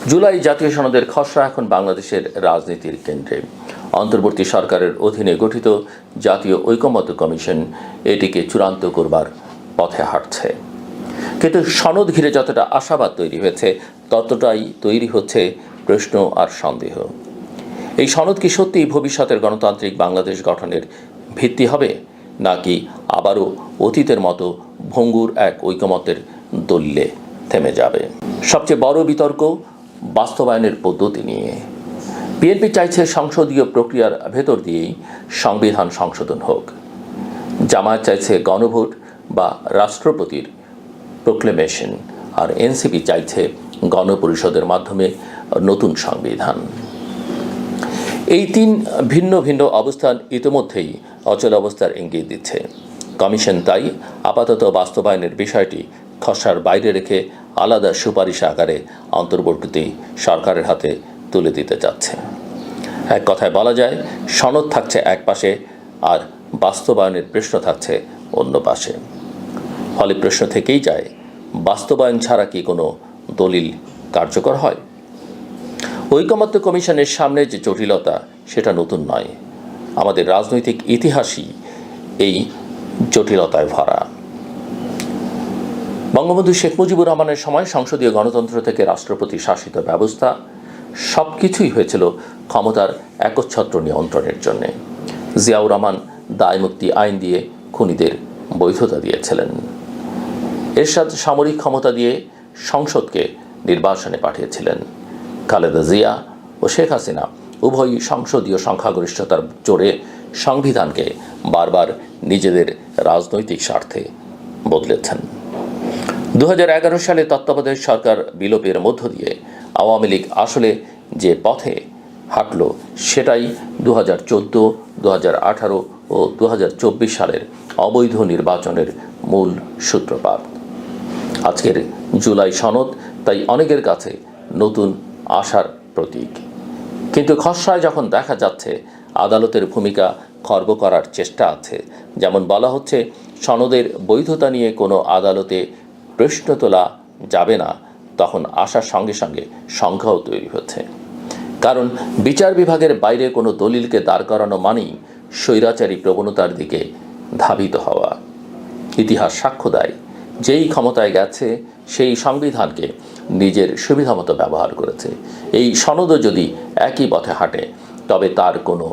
জুলাই জাতীয় সনদের খসড়া এখন বাংলাদেশের রাজনীতির কেন্দ্রে। অন্তর্বর্তী সরকারের অধীনে গঠিত জাতীয় ঐকমত্য কমিশন এটিকে চূড়ান্ত করবার পথে হাঁটছে। কিন্তু সনদ ঘিরে যতটা আশাবাদ তৈরি হয়েছে, ততটাই তৈরি হচ্ছে প্রশ্ন আর সন্দেহ। এই সনদ কি সত্যিই ভবিষ্যতের গণতান্ত্রিক বাংলাদেশ গঠনের ভিত্তি হবে, নাকি আবারও অতীতের মতো ভঙ্গুর এক ঐকমত্যের দলিলে থেমে যাবে? সবচেয়ে বড় বিতর্ক বাস্তবায়নের পদ্ধতি নিয়ে। বিএনপি চাইছে সংসদীয় প্রক্রিয়ার ভেতর দিয়েই সংবিধান সংশোধন হোক। জামায়াত চাইছে গণভোট বা রাষ্ট্রপতির প্রোক্লেমেশন, আর এনসিপি চাইছে গণপরিষদের মাধ্যমে নতুন সংবিধান। এই তিন ভিন্ন ভিন্ন অবস্থান ইতিমধ্যেই অচল অবস্থার ইঙ্গিত দিচ্ছে। কমিশন তাই আপাতত বাস্তবায়নের বিষয়টি খসড়ার বাইরে রেখে আলাদা সুপারিশ আকারে অন্তর্বর্তী সরকারের হাতে তুলে দিতে যাচ্ছে। এক কথায় বলা যায়, সনদ থাকছে এক পাশে আর বাস্তবায়নের প্রশ্ন থাকছে অন্য পাশে। ফলে প্রশ্ন থেকেই যায়, বাস্তবায়ন ছাড়া কি কোনো দলিল কার্যকর হয়? ঐকমত্য কমিশনের সামনে যে জটিলতা, সেটা নতুন নয়। আমাদের রাজনৈতিক ইতিহাসই এই জটিলতায় ভরা। বঙ্গবন্ধু শেখ মুজিবুর রহমানের সময় সংসদীয় গণতন্ত্র থেকে রাষ্ট্রপতি শাসিত ব্যবস্থা সব কিছুই হয়েছিল ক্ষমতার একচ্ছত্র নিয়ন্ত্রণের জন্য। জিয়াউর রহমান দায়মুক্তি আইন দিয়ে খুনিদের বৈধতা দিয়েছিলেন। এরশাদ সামরিক ক্ষমতা দিয়ে সংসদকে নির্বাসনে পাঠিয়েছিলেন। খালেদা জিয়া ও শেখ হাসিনা উভয়ই সংসদীয় সংখ্যাগরিষ্ঠতার জোরে সংবিধানকে বারবার নিজেদের রাজনৈতিক স্বার্থে বদলেছেন। 2011 সালে তত্ত্বাবধায়ক সরকার বিলোপের মধ্য দিয়ে আওয়ামী লীগ আসলে যে পথে হাঁটল, সেটাই 2014, 2018 ও 2024 সালের অবৈধ নির্বাচনের মূল সূত্রপাত। আজকের জুলাই সনদ তাই অনেকের কাছে নতুন আশার প্রতীক। কিন্তু খসড়ায় যখন দেখা যাচ্ছে আদালতের ভূমিকা খর্ব করার চেষ্টা আছে, যেমন বলা হচ্ছে সনদের বৈধতা নিয়ে কোনো আদালতে প্রশ্ন তোলা যাবে না, তখন আসার সঙ্গে সঙ্গে সংখ্যাও তৈরি হচ্ছে। কারণ বিচার বিভাগের বাইরে কোনো দলিলকে দাঁড় করানো মানেই স্বৈরাচারী প্রবণতার দিকে ধাবিত হওয়া। ইতিহাস সাক্ষ্য দেয়, যেই ক্ষমতায় গেছে সেই সংবিধানকে নিজের সুবিধামতো ব্যবহার করেছে। এই সনদও যদি একই পথে হাঁটে, তবে তার কোনো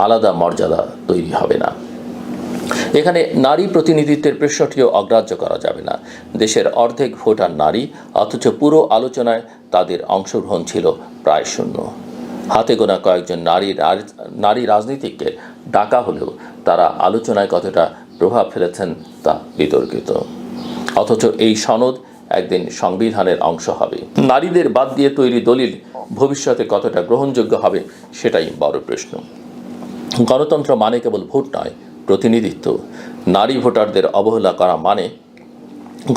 আলাদা মর্যাদা তৈরি হবে না। এখানে নারী প্রতিনিধিত্বের প্রশ্নটিও অগ্রাহ্য করা যাবে না। দেশের অর্ধেক ভোটার নারী, অথচ পুরো আলোচনায় তাদের অংশগ্রহণ ছিল প্রায় শূন্য। হাতে গোনা কয়েকজন নারী রাজনীতিককে ডাকা হলেও তারা আলোচনায় কতটা প্রভাব ফেলেছেন তা বিতর্কিত। অথচ এই সনদ একদিন সংবিধানের অংশ হবে। নারীদের বাদ দিয়ে তৈরি দলিল ভবিষ্যতে কতটা গ্রহণযোগ্য হবে, সেটাই বড় প্রশ্ন। গণতন্ত্র মানে কেবল ভোট নয়, প্রতিনিধিত্ব। নারী ভোটারদের অবহেলা করা মানে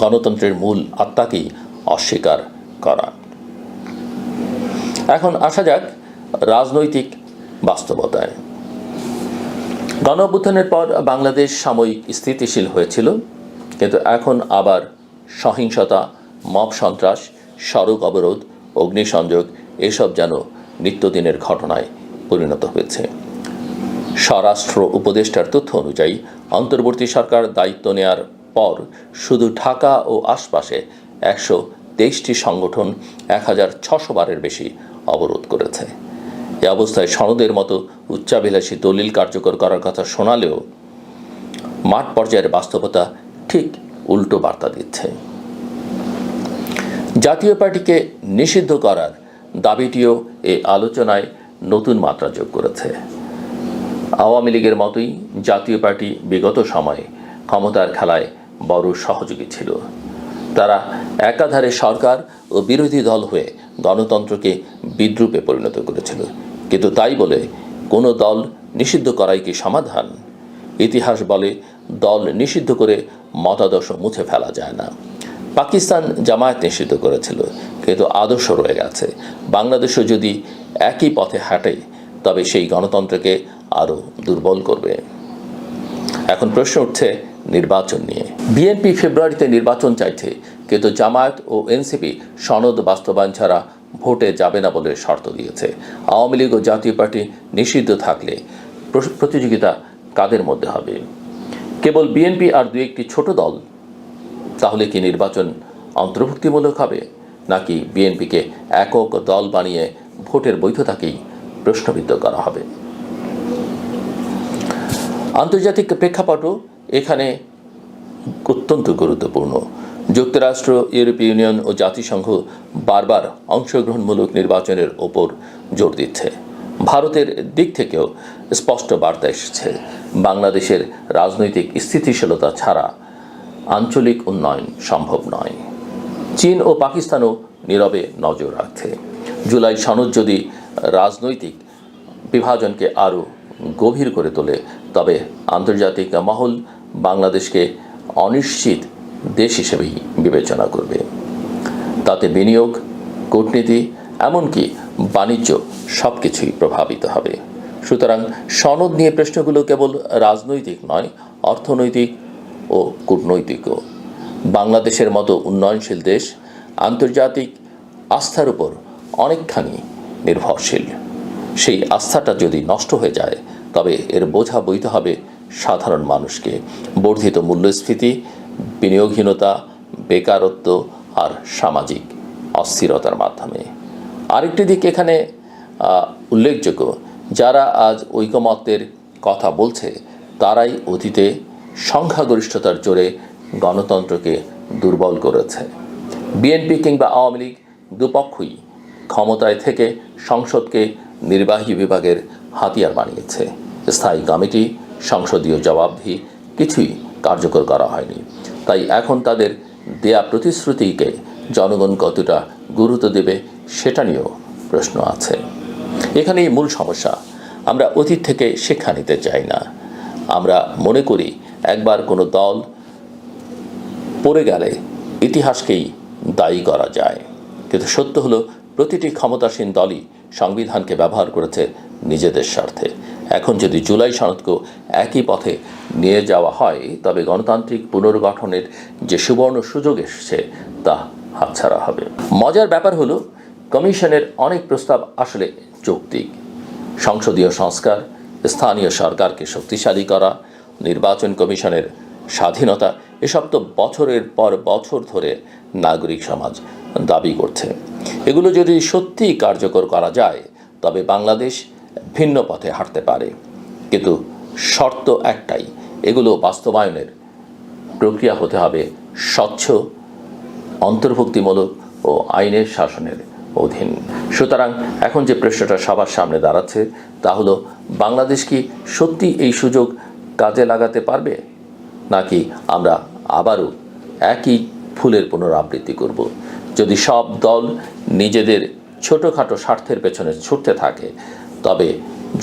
গণতন্ত্রের মূল আত্মাকেই অস্বীকার করা। এখন আসা যাক রাজনৈতিক বাস্তবতায়। গণঅভ্যুত্থানের পর বাংলাদেশ সাময়িক স্থিতিশীল হয়েছিল, কিন্তু এখন আবার সহিংসতা, মব সন্ত্রাস, সড়ক অবরোধ, অগ্নিসংযোগ এসব যেন নিত্যদিনের ঘটনায় পরিণত হয়েছে। স্বরাষ্ট্র উপদেষ্টার তথ্য অনুযায়ী অন্তর্বর্তী সরকার দায়িত্ব নেয়ার পর শুধু ঢাকা ও আশপাশে 123টি সংগঠন 1600 বারের বেশি অবরোধ করেছে। এ অবস্থায় সনদের মতো উচ্চাভিলাষী দলিল কার্যকর করার কথা শোনালেও মাঠ পর্যায়ের বাস্তবতা ঠিক উল্টো বার্তা দিচ্ছে। জাতীয় পার্টিকে নিষিদ্ধ করার দাবিটিও এই আলোচনায় নতুন মাত্রা যোগ করেছে। আওয়ামী লীগের মতোই জাতীয় পার্টি বিগত সময়ে ক্ষমতার খেলায় বড় সহযোগী ছিল। তারা একাধারে সরকার ও বিরোধী দল হয়ে গণতন্ত্রকে বিদ্রূপে পরিণত করেছিল। কিন্তু তাই বলে কোনো দল নিষিদ্ধ করাই কি সমাধান? ইতিহাস বলে, দল নিষিদ্ধ করে মতাদর্শ মুছে ফেলা যায় না। পাকিস্তান জামায়াত নিষিদ্ধ করেছিল, কিন্তু আদর্শ রয়ে গেছে। বাংলাদেশও যদি একই পথে হাঁটে, তবে সেই গণতন্ত্রকে আরও দুর্বল করবে। এখন প্রশ্ন উঠছে নির্বাচন নিয়ে। বিএনপি ফেব্রুয়ারিতে নির্বাচন চাইছে, কিন্তু জামায়াত ও এনসিপি সনদ বাস্তবায়ন ছাড়া ভোটে যাবে না বলে শর্ত দিয়েছে। আওয়ামী লীগ ও জাতীয় পার্টি নিষিদ্ধ থাকলে প্রতিযোগিতা কাদের মধ্যে হবে? কেবল বিএনপি আর দু একটি ছোট দল? তাহলে কি নির্বাচন অন্তর্ভুক্তিমূলক হবে, নাকি বিএনপিকে একক দল বানিয়ে ভোটের বৈধতাকেই প্রশ্নবিদ্ধ করা হবে? আন্তর্জাতিক প্রেক্ষাপটও এখানে অত্যন্ত গুরুত্বপূর্ণ। যুক্তরাষ্ট্র, ইউরোপীয় ইউনিয়ন ও জাতিসংঘ বারবার অংশগ্রহণমূলক নির্বাচনের ওপর জোর দিচ্ছে। ভারতের দিক থেকেও স্পষ্ট বার্তা এসেছে, বাংলাদেশের রাজনৈতিক স্থিতিশীলতা ছাড়া আঞ্চলিক উন্নয়ন সম্ভব নয়। চীন ও পাকিস্তানও নীরবে নজর রাখছে। জুলাই সনদ যদি রাজনৈতিক বিভাজনকে আরও গভীর করে তোলে, তবে আন্তর্জাতিক মহল বাংলাদেশকে অনিশ্চিত দেশ হিসেবেই বিবেচনা করবে। তাতে বিনিয়োগ, কূটনীতি, এমনকি বাণিজ্য সব কিছুই প্রভাবিত হবে। সুতরাং সনদ নিয়ে প্রশ্নগুলো কেবল রাজনৈতিক নয়, অর্থনৈতিক ও কূটনৈতিকও। বাংলাদেশের মতো উন্নয়নশীল দেশ আন্তর্জাতিক আস্থার উপর অনেকখানি নির্ভরশীল। সেই আস্থাটা যদি নষ্ট হয়ে যায়, তবে এর বোঝা বইতে হবে সাধারণ মানুষকে বর্ধিত মূল্যস্ফীতি, বিনিয়োগহীনতা, বেকারত্ব আর সামাজিক অস্থিরতার মাধ্যমে। আরেকটি দিক এখানে উল্লেখযোগ্য, যারা আজ ঐকমত্যের কথা বলছে তারাই অতীতে সংখ্যাগরিষ্ঠতার জোরে গণতন্ত্রকে দুর্বল করেছে। বিএনপি কিংবা আওয়ামী লীগ দুপক্ষই ক্ষমতায় থেকে সংসদকে নির্বাহী বিভাগের হাতিয়ার বানিয়েছে। স্থায়ী কমিটি, সংসদীয় জবাবদিহি কিছুই কার্যকর করা হয়নি। তাই এখন তাদের দেয়া প্রতিশ্রুতিকে জনগণ কতটা গুরুত্ব দেবে সেটা নিয়েও প্রশ্ন আছে। এখানেই মূল সমস্যা। আমরা অতীত থেকে শিক্ষা নিতে চাই না। আমরা মনে করি একবার কোনো দল পড়ে গেলে ইতিহাসকেই দায়ী করা যায়। কিন্তু সত্য হলো, প্রতিটি ক্ষমতাসীন দলই সংবিধানকে ব্যবহার করেছে নিজেদের স্বার্থে। এখন যদি জুলাই সনদকেও একই পথে নিয়ে যাওয়া হয়, তবে গণতান্ত্রিক পুনর্গঠনের যে সুবর্ণ সুযোগ এসেছে তা হাতছাড়া হবে। মজার ব্যাপার হলো, কমিশনের অনেক প্রস্তাব আসলে যৌক্তিক। সংসদীয় সংস্কার, স্থানীয় সরকারকে শক্তিশালী করা, নির্বাচন কমিশনের স্বাধীনতা, এসব তো বছরের পর বছর ধরে নাগরিক সমাজ দাবি করছে। এগুলো যদি সত্যিই কার্যকর করা যায়, তবে বাংলাদেশ ভিন্ন পথে হাঁটতে পারে। কিন্তু শর্ত একটাই, এগুলো বাস্তবায়নের প্রক্রিয়া হতে হবে স্বচ্ছ, অন্তর্ভুক্তিমূলক ও আইনের শাসনের অধীন। সুতরাং এখন যে প্রশ্নটা সবার সামনে দাঁড়াচ্ছে তা হলো, বাংলাদেশ কি সত্যি এই সুযোগ কাজে লাগাতে পারবে, নাকি আমরা আবারও একই ভুলের পুনরাবৃত্তি করব? যদি সব দল নিজেদের ছোটোখাটো স্বার্থের পেছনে ছুটতে থাকে, তবে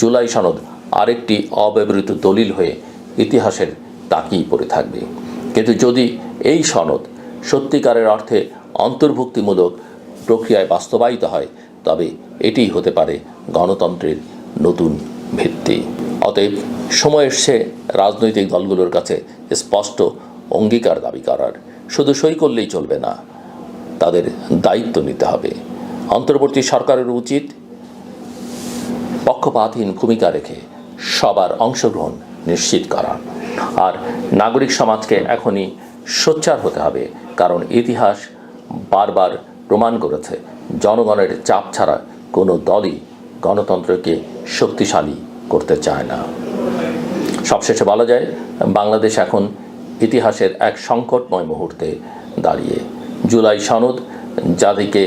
জুলাই সনদ আরেকটি অব্যবহৃত দলিল হয়ে ইতিহাসের তাকিয়ে পড়ে থাকবে। কিন্তু যদি এই সনদ সত্যিকারের অর্থে অন্তর্ভুক্তিমূলক প্রক্রিয়ায় বাস্তবায়িত হয়, তবে এটিই হতে পারে গণতন্ত্রের নতুন ভিত্তি। অতএব সময় এসছে রাজনৈতিক দলগুলোর কাছে স্পষ্ট অঙ্গীকার দাবি করার। শুধু সই করলেই চলবে না, তাদের দায়িত্ব নিতে হবে। অন্তর্বর্তী সরকারের উচিত পক্ষপাতহীন ভূমিকা রেখে সবার অংশগ্রহণ নিশ্চিত করা। আর নাগরিক সমাজকে এখনই সোচ্চার হতে হবে, কারণ ইতিহাস বারবার প্রমাণ করেছে জনগণের চাপ ছাড়া কোনো দলই গণতন্ত্রকে শক্তিশালী করতে চায় না। সবশেষে বলা যায়, বাংলাদেশ এখন ইতিহাসের এক সংকটময় মুহূর্তে দাঁড়িয়ে। জুলাই সনদ যাদেরকে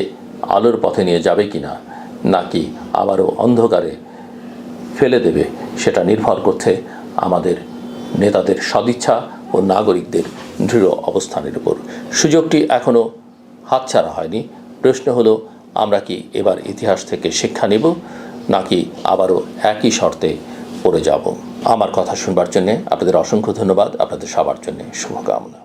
আলোর পথে নিয়ে যাবে কিনা, নাকি আবারও অন্ধকারে ফেলে দেবে, সেটা নির্ভর করছে আমাদের নেতাদের সদিচ্ছা ও নাগরিকদের দৃঢ় অবস্থানের উপর। সুযোগটি এখনও হাতছাড়া হয়নি। প্রশ্ন হলো, আমরা কি এবার ইতিহাস থেকে শিক্ষা নেব, নাকি আবারও একই শর্তে পড়ে যাব? আমার কথা শুনবার জন্যে আপনাদের অসংখ্য ধন্যবাদ। আপনাদের সবার জন্যে শুভকামনা।